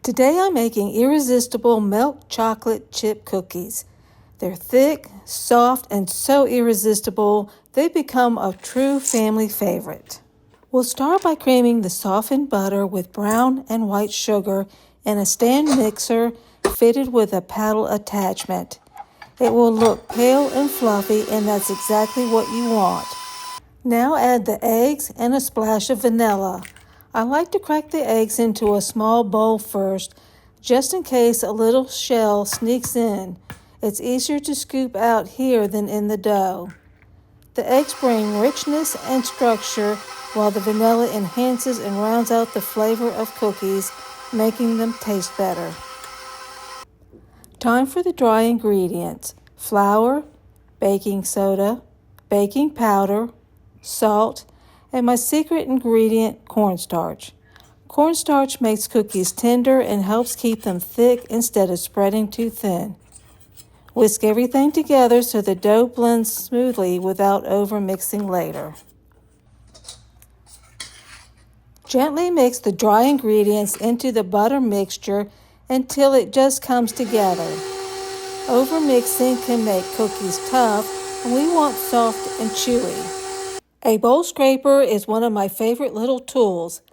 Today I'm making irresistible milk chocolate chip cookies. They're thick, soft, and so irresistible they become a true family favorite. We'll start by creaming the softened butter with brown and white sugar in a stand mixer fitted with a paddle attachment. It will look pale and fluffy, and that's exactly what you want. Now add the eggs and a splash of vanilla. I like to crack the eggs into a small bowl first, just in case a little shell sneaks in. It's easier to scoop out here than in the dough. The eggs bring richness and structure, while the vanilla enhances and rounds out the flavor of cookies, making them taste better. Time for the dry ingredients: flour, baking soda, baking powder, salt, and my secret ingredient, cornstarch. Cornstarch makes cookies tender and helps keep them thick instead of spreading too thin. Whisk everything together so the dough blends smoothly without over-mixing later. Gently mix the dry ingredients into the butter mixture until it just comes together. Over-mixing can make cookies tough, and we want soft and chewy. A bowl scraper is one of my favorite little tools.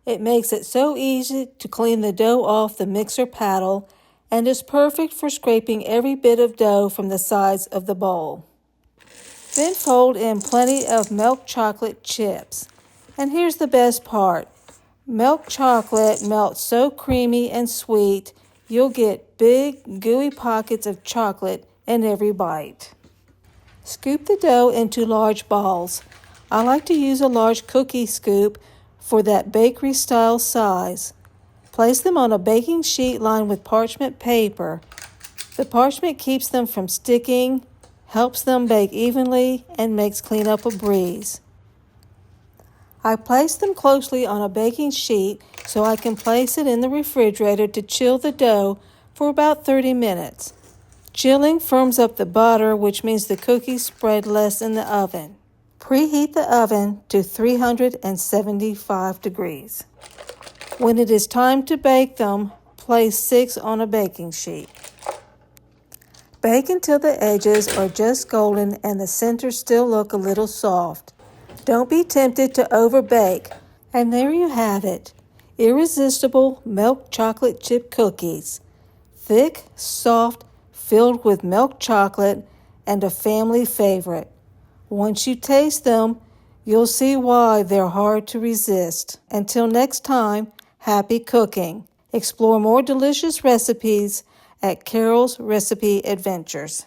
It makes it so easy to clean the dough off the mixer paddle and is perfect for scraping every bit of dough from the sides of the bowl. Then fold in plenty of milk chocolate chips. And here's the best part. Milk chocolate melts so creamy and sweet, you'll get big, gooey pockets of chocolate in every bite. Scoop the dough into large balls. I like to use a large cookie scoop for that bakery-style size. Place them on a baking sheet lined with parchment paper. The parchment keeps them from sticking, helps them bake evenly, and makes cleanup a breeze. I place them closely on a baking sheet so I can place it in the refrigerator to chill the dough for about 30 minutes. Chilling firms up the butter, which means the cookies spread less in the oven. Preheat the oven to 375 degrees. When it is time to bake them, place 6 on a baking sheet. Bake until the edges are just golden and the center still look a little soft. Don't be tempted to overbake. And there you have it, irresistible milk chocolate chip cookies. Thick, soft, filled with milk chocolate, and a family favorite. Once you taste them, you'll see why they're hard to resist. Until next time, happy cooking. Explore more delicious recipes at Carol's Recipe Adventures.